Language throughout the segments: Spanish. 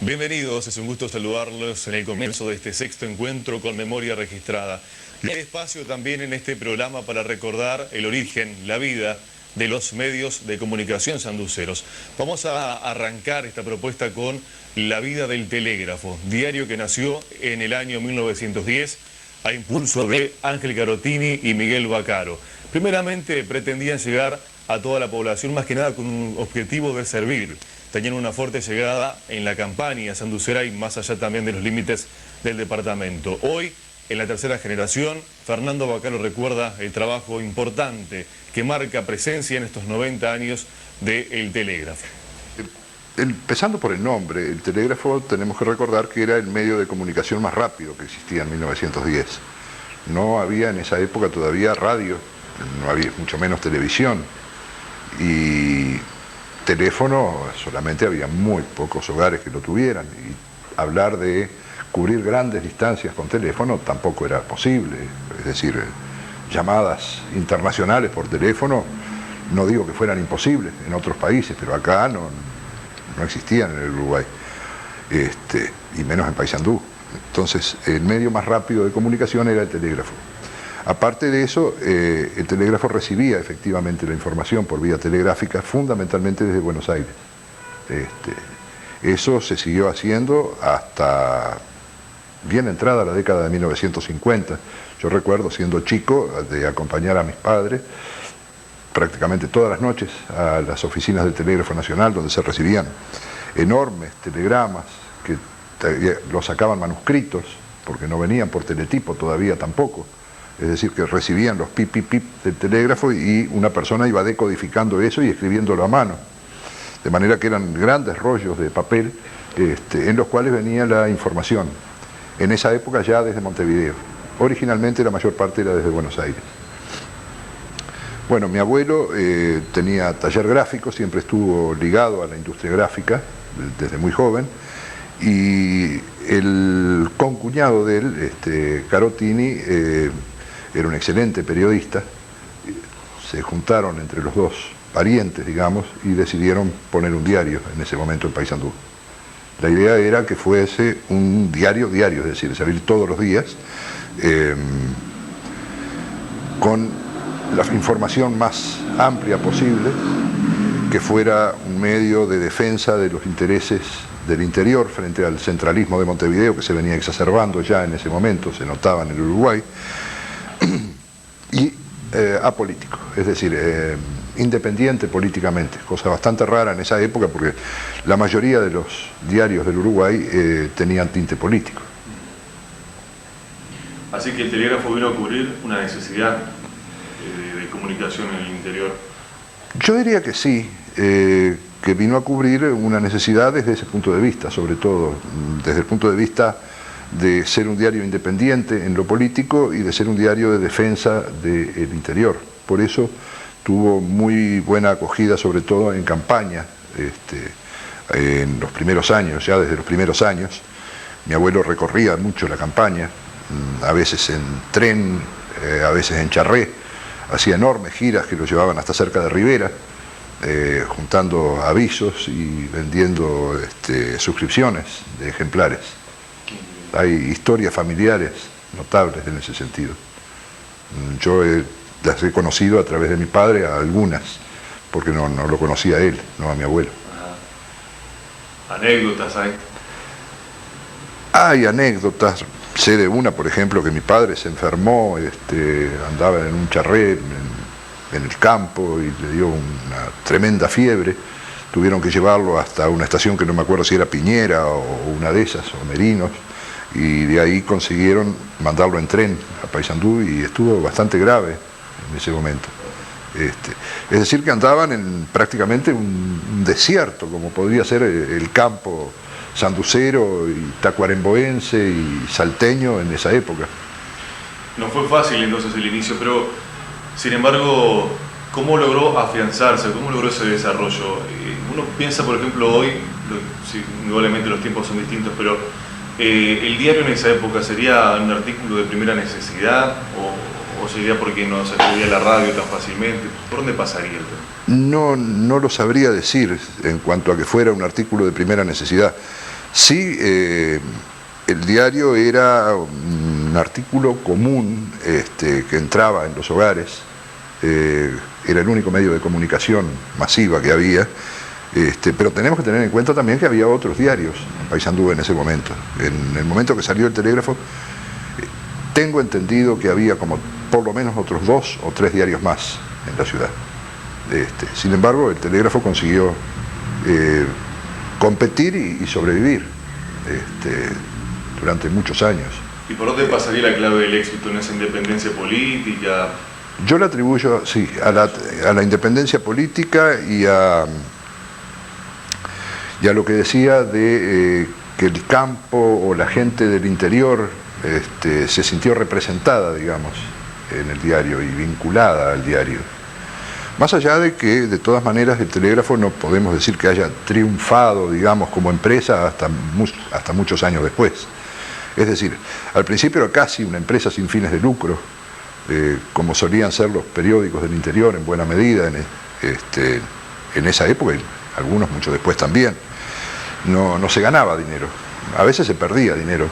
Bienvenidos, es un gusto saludarlos en el comienzo de este sexto encuentro con memoria registrada. Hay espacio también en este programa para recordar el origen, la vida de los medios de comunicación sanduceros. Vamos a arrancar esta propuesta con La vida del telégrafo, diario que nació en el año 1910 a impulso de Ángel Carotini y Miguel Vaccaro. Primeramente pretendían llegar a toda la población, más que nada con un objetivo de servir. Tenían una fuerte llegada en la campaña sanducera y más allá también de los límites del departamento. Hoy, en la tercera generación, Fernando Vaccaro recuerda el trabajo importante que marca presencia en estos 90 años del telégrafo. Empezando por el nombre, el telégrafo tenemos que recordar que era el medio de comunicación más rápido que existía en 1910. No había en esa época todavía radio, no había mucho menos televisión y teléfono solamente había muy pocos hogares que lo tuvieran, y hablar de cubrir grandes distancias con teléfono tampoco era posible. Es decir, llamadas internacionales por teléfono, no digo que fueran imposibles en otros países, pero acá no existían en el Uruguay, y menos en Paysandú. Entonces el medio más rápido de comunicación era el telégrafo. Aparte de eso, el telégrafo recibía efectivamente la información por vía telegráfica, fundamentalmente desde Buenos Aires. Eso se siguió haciendo hasta bien entrada la década de 1950. Yo recuerdo, siendo chico, de acompañar a mis padres prácticamente todas las noches a las oficinas del Telégrafo Nacional, donde se recibían enormes telegramas que los sacaban manuscritos, porque no venían por teletipo todavía tampoco. Es decir, que recibían los pip, pip, pip del telégrafo y una persona iba decodificando eso y escribiéndolo a mano. De manera que eran grandes rollos de papel en los cuales venía la información. En esa época ya desde Montevideo. Originalmente la mayor parte era desde Buenos Aires. Bueno, mi abuelo tenía taller gráfico, siempre estuvo ligado a la industria gráfica desde muy joven, y el concuñado de él, Carotini, era un excelente periodista. Se juntaron entre los dos parientes, digamos, y decidieron poner un diario en ese momento en Paysandú. La idea era que fuese un diario, es decir, salir todos los días, con la información más amplia posible, que fuera un medio de defensa de los intereses del interior frente al centralismo de Montevideo, que se venía exacerbando ya en ese momento, se notaba en el Uruguay, y apolítico, es decir, independiente políticamente, cosa bastante rara en esa época porque la mayoría de los diarios del Uruguay tenían tinte político. Así que el telégrafo vino a cubrir una necesidad de comunicación en el interior. Yo diría que sí, que vino a cubrir una necesidad desde ese punto de vista, sobre todo desde el punto de vista de ser un diario independiente en lo político y de ser un diario de defensa del interior. Por eso tuvo muy buena acogida, sobre todo en campaña, en los primeros años, ya desde los primeros años. Mi abuelo recorría mucho la campaña, a veces en tren, a veces en charré, hacía enormes giras que lo llevaban hasta cerca de Rivera, juntando avisos y vendiendo suscripciones de ejemplares. Hay historias familiares notables en ese sentido. Yo las he conocido a través de mi padre, a algunas, porque no lo conocía a él, no a mi abuelo. ¿Anécdotas hay? Hay anécdotas. Sé de una, por ejemplo, que mi padre se enfermó, andaba en un charré en el campo y le dio una tremenda fiebre. Tuvieron que llevarlo hasta una estación que no me acuerdo si era Piñera o una de esas, o Merinos, y de ahí consiguieron mandarlo en tren a Paysandú y estuvo bastante grave en ese momento. Es decir, que andaban en prácticamente un desierto, como podría ser el campo sanducero y tacuaremboense y salteño en esa época. No fue fácil entonces el inicio, pero sin embargo, ¿cómo logró afianzarse? ¿Cómo logró ese desarrollo? Uno piensa, por ejemplo, hoy, sí, indudablemente los tiempos son distintos, pero ¿el diario en esa época sería un artículo de primera necesidad o sería porque no se escribía la radio tan fácilmente? ¿Por dónde pasaría el tema? No lo sabría decir en cuanto a que fuera un artículo de primera necesidad. Sí, el diario era un artículo común que entraba en los hogares, era el único medio de comunicación masiva que había, pero tenemos que tener en cuenta también que había otros diarios en Paysandú en ese momento. En el momento que salió el telégrafo, tengo entendido que había como por lo menos otros 2 o 3 diarios más en la ciudad. Sin embargo, el telégrafo consiguió competir y sobrevivir durante muchos años. ¿Y por dónde pasaría la clave del éxito en esa independencia política? Yo le atribuyo, sí, a la independencia política y a lo que decía de que el campo o la gente del interior se sintió representada, digamos, en el diario y vinculada al diario. Más allá de que, de todas maneras, el telégrafo no podemos decir que haya triunfado, digamos, como empresa hasta muchos años después. Es decir, al principio era casi una empresa sin fines de lucro, como solían ser los periódicos del interior en buena medida en esa época, y algunos mucho después también. No se ganaba dinero, a veces se perdía dinero,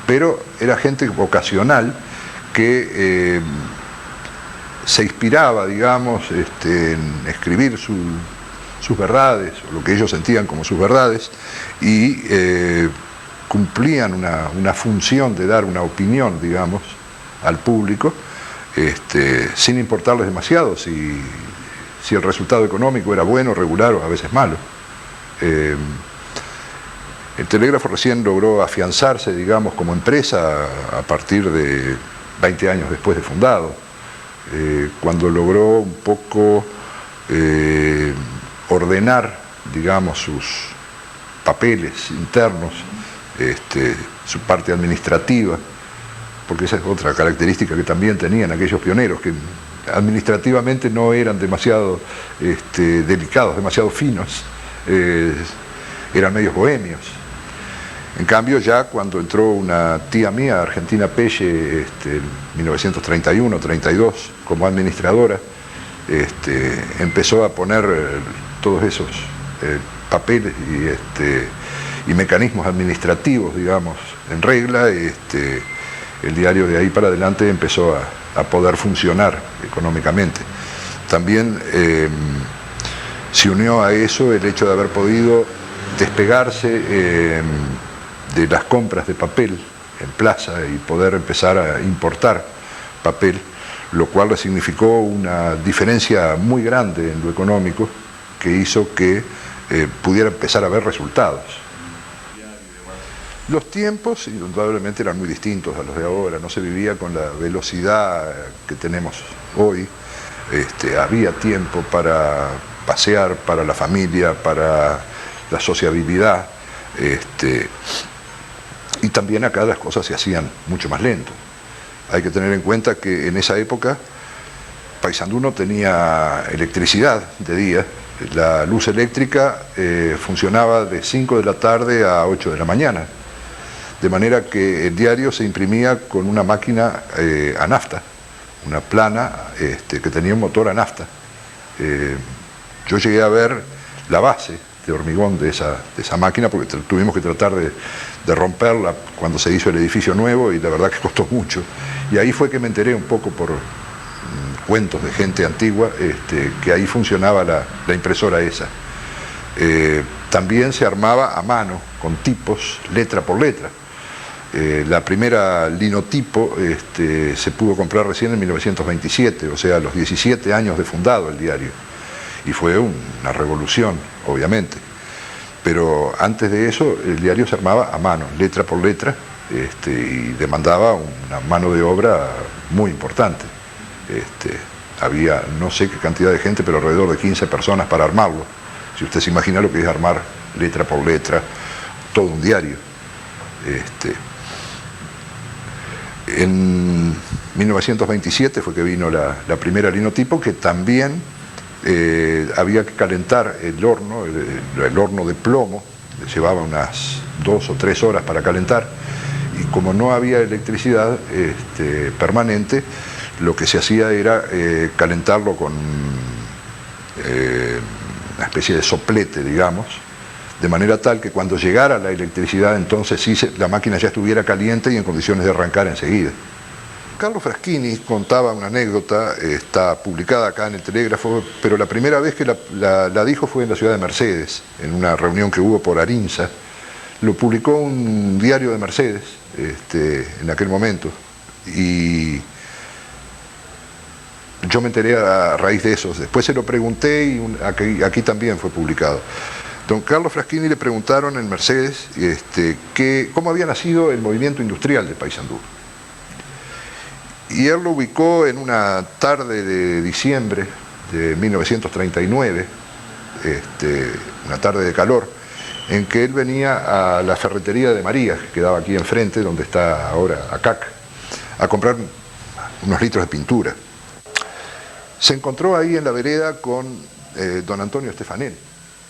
pero era gente vocacional que se inspiraba, digamos, en escribir sus verdades, o lo que ellos sentían como sus verdades, y cumplían una función de dar una opinión, digamos, al público, sin importarles demasiado si el resultado económico era bueno, regular o a veces malo. El telégrafo recién logró afianzarse, digamos, como empresa a partir de 20 años después de fundado, cuando logró un poco ordenar, digamos, sus papeles internos, su parte administrativa, porque esa es otra característica que también tenían aquellos pioneros, que administrativamente no eran demasiado delicados, demasiado finos, eran medios bohemios. En cambio, ya cuando entró una tía mía, Argentina Pelle, en 1931-32, como administradora, empezó a poner todos esos papeles y mecanismos administrativos, digamos, en regla. El diario de ahí para adelante empezó a poder funcionar económicamente. También se unió a eso el hecho de haber podido despegarse de las compras de papel en plaza y poder empezar a importar papel, lo cual le significó una diferencia muy grande en lo económico que hizo que pudiera empezar a ver resultados. Los tiempos indudablemente eran muy distintos a los de ahora, no se vivía con la velocidad que tenemos hoy, había tiempo para pasear, para la familia, para la sociabilidad, y también acá las cosas se hacían mucho más lento. Hay que tener en cuenta que en esa época Paysandú no tenía electricidad de día, la luz eléctrica funcionaba de 5 de la tarde a 8 de la mañana, de manera que el diario se imprimía con una máquina a nafta, una plana que tenía un motor a nafta. Yo llegué a ver la base de hormigón de esa máquina, porque tuvimos que tratar de romperla cuando se hizo el edificio nuevo, y la verdad que costó mucho. Y ahí fue que me enteré un poco por cuentos de gente antigua, que ahí funcionaba la impresora esa. También se armaba a mano, con tipos, letra por letra. La primera linotipo se pudo comprar recién en 1927, o sea, a los 17 años de fundado el diario. Y fue una revolución, obviamente. Pero antes de eso, el diario se armaba a mano, letra por letra, y demandaba una mano de obra muy importante. Había no sé qué cantidad de gente, pero alrededor de 15 personas para armarlo. Si usted se imagina lo que es armar letra por letra todo un diario. En 1927 fue que vino la primera linotipo, que también había que calentar el horno de plomo, llevaba unas 2 o 3 horas para calentar, y como no había electricidad permanente, lo que se hacía era calentarlo con una especie de soplete, digamos, de manera tal que cuando llegara la electricidad entonces sí la máquina ya estuviera caliente y en condiciones de arrancar enseguida. Carlos Fraschini contaba una anécdota, está publicada acá en el Telégrafo, pero la primera vez que la dijo fue en la ciudad de Mercedes, en una reunión que hubo por Arinza. Lo publicó un diario de Mercedes en aquel momento, y yo me enteré a raíz de eso. Después se lo pregunté y aquí también fue publicado. Don Carlos Fraschini le preguntaron en Mercedes cómo había nacido el movimiento industrial de Paysandú. Y él lo ubicó en una tarde de diciembre de 1939, una tarde de calor, en que él venía a la ferretería de María, que quedaba aquí enfrente, donde está ahora ACAC, a comprar unos litros de pintura. Se encontró ahí en la vereda con don Antonio Stefanel.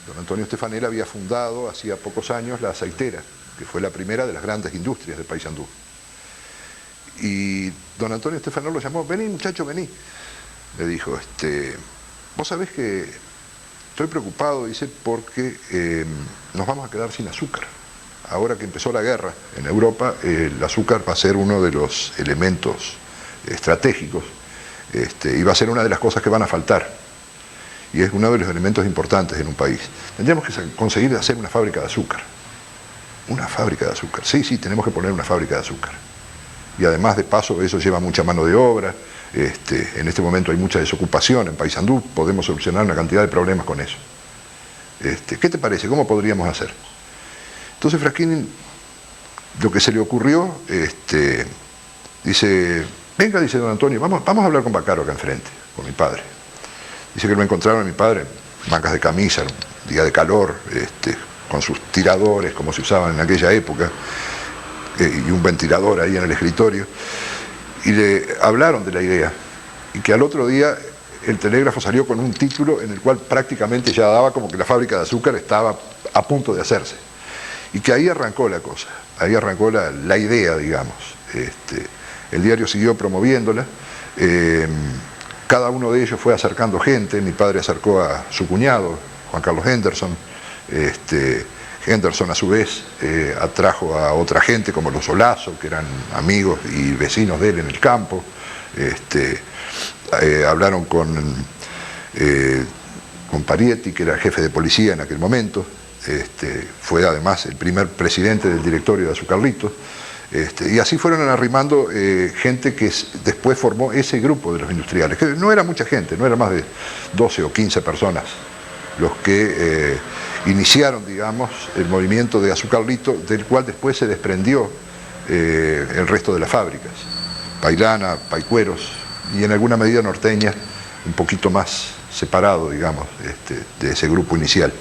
Don Antonio Stefanel había fundado hacía pocos años la aceitera, que fue la primera de las grandes industrias de Paysandú. Y don Antonio Stefanel lo llamó: vení muchacho, vení. Le dijo, vos sabés que estoy preocupado, dice, porque nos vamos a quedar sin azúcar. Ahora que empezó la guerra en Europa, el azúcar va a ser uno de los elementos estratégicos, y va a ser una de las cosas que van a faltar. Y es uno de los elementos importantes en un país. Tendríamos que conseguir hacer una fábrica de azúcar. Una fábrica de azúcar. Sí, tenemos que poner una fábrica de azúcar. Y además, de paso, eso lleva mucha mano de obra. En este momento hay mucha desocupación en Paysandú, podemos solucionar una cantidad de problemas con eso. ¿Qué te parece? ¿Cómo podríamos hacer? Entonces Fraschini, lo que se le ocurrió, dice, venga, dice don Antonio, vamos a hablar con Baccaro acá enfrente, con mi padre. Dice que lo encontraron a mi padre, mangas de camisa, un día de calor, con sus tiradores, como se usaban en aquella época, y un ventilador ahí en el escritorio, y le hablaron de la idea, y que al otro día el Telégrafo salió con un título en el cual prácticamente ya daba como que la fábrica de azúcar estaba a punto de hacerse, y que ahí arrancó la cosa, ahí arrancó la idea, digamos. El diario siguió promoviéndola, cada uno de ellos fue acercando gente. Mi padre acercó a su cuñado, Juan Carlos Henderson. Henderson, a su vez, atrajo a otra gente como los Olazo, que eran amigos y vecinos de él en el campo. Hablaron con Parietti, que era jefe de policía en aquel momento. Fue además el primer presidente del directorio de Azucarlito. Y así fueron arrimando gente que después formó ese grupo de los industriales, que no era mucha gente, no era más de 12 o 15 personas los que iniciaron, digamos, el movimiento de Azucarlito, del cual después se desprendió el resto de las fábricas, Pailana, Paicueros, y en alguna medida Norteña, un poquito más separado, digamos, de ese grupo inicial.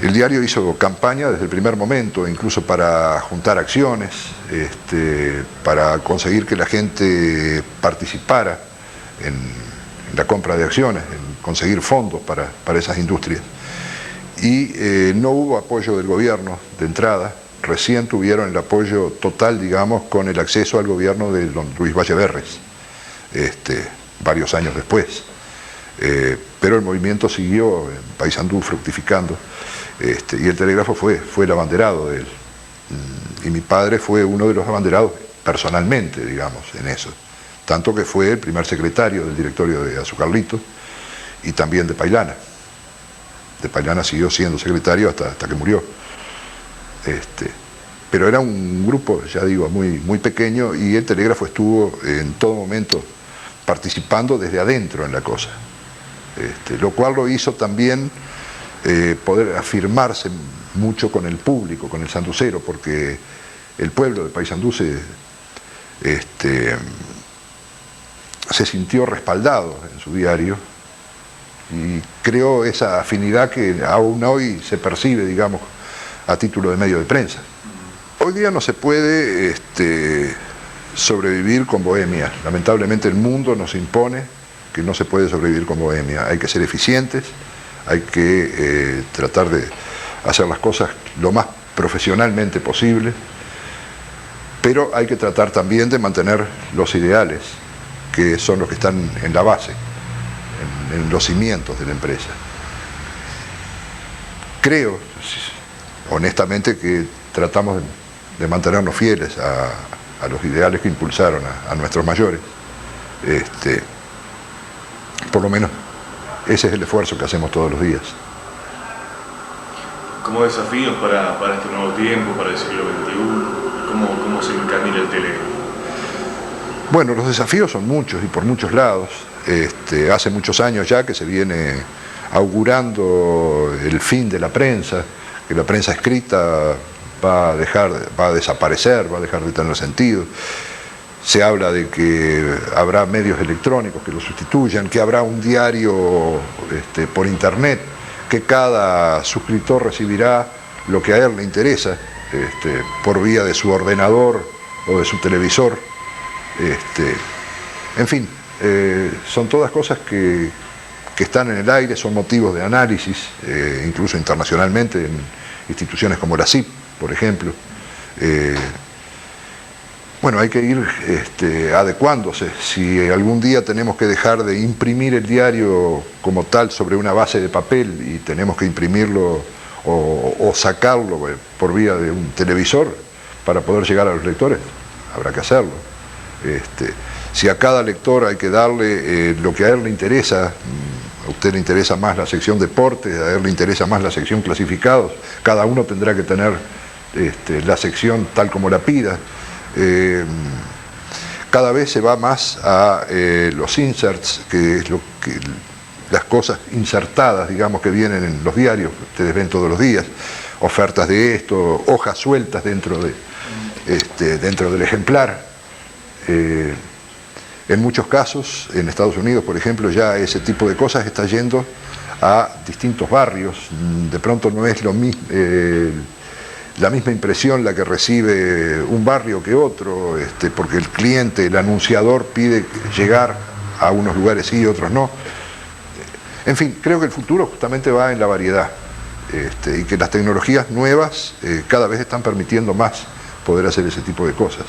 El diario hizo campaña desde el primer momento, incluso para juntar acciones, para conseguir que la gente participara en la compra de acciones, en conseguir fondos para esas industrias. Y no hubo apoyo del gobierno de entrada, recién tuvieron el apoyo total, digamos, con el acceso al gobierno de don Luis Valleverres, varios años después. Pero el movimiento siguió en Paysandú fructificando, y el Telégrafo fue el abanderado de él. Y mi padre fue uno de los abanderados personalmente, digamos, en eso. Tanto que fue el primer secretario del directorio de Azucarlito y también de Pailana. De Pailana siguió siendo secretario hasta que murió. Pero era un grupo, ya digo, muy, muy pequeño, y el Telégrafo estuvo en todo momento participando desde adentro en la cosa. Lo cual lo hizo también poder afirmarse mucho con el público, con el sanducero, porque el pueblo de Paysandú se sintió respaldado en su diario y creó esa afinidad que aún hoy se percibe, digamos, a título de medio de prensa. Hoy día no se puede sobrevivir con bohemia. Lamentablemente el mundo nos impone que no se puede sobrevivir con bohemia. Hay que ser eficientes, hay que tratar de hacer las cosas lo más profesionalmente posible, pero hay que tratar también de mantener los ideales, que son los que están en la base, en los cimientos de la empresa. creo, honestamente, que tratamos de mantenernos fieles a los ideales que impulsaron a nuestros mayores. Por lo menos ese es el esfuerzo que hacemos todos los días. Como desafíos para este nuevo tiempo, para el siglo XXI, ¿cómo se encamina el tele? Bueno, los desafíos son muchos y por muchos lados. Hace muchos años ya que se viene augurando el fin de la prensa, que la prensa escrita va a desaparecer, va a dejar de tener sentido. Se habla de que habrá medios electrónicos que lo sustituyan, que habrá un diario por internet, que cada suscriptor recibirá lo que a él le interesa por vía de su ordenador o de su televisor. En fin, son todas cosas que están en el aire, son motivos de análisis, incluso internacionalmente, en instituciones como la CIP, por ejemplo. Bueno, hay que ir adecuándose. Si algún día tenemos que dejar de imprimir el diario como tal sobre una base de papel y tenemos que imprimirlo o sacarlo por vía de un televisor para poder llegar a los lectores, habrá que hacerlo. Si a cada lector hay que darle lo que a él le interesa, a usted le interesa más la sección deportes, a él le interesa más la sección clasificados, cada uno tendrá que tener la sección tal como la pida. Cada vez se va más a los inserts, que es las cosas insertadas, digamos, que vienen en los diarios, ustedes ven todos los días, ofertas de esto, hojas sueltas dentro del ejemplar. En muchos casos, en Estados Unidos, por ejemplo, ya ese tipo de cosas está yendo a distintos barrios. De pronto no es lo mismo, la misma impresión la que recibe un barrio que otro, porque el cliente, el anunciador pide llegar a unos lugares sí y otros no. En fin, creo que el futuro justamente va en la variedad, y que las tecnologías nuevas cada vez están permitiendo más poder hacer ese tipo de cosas.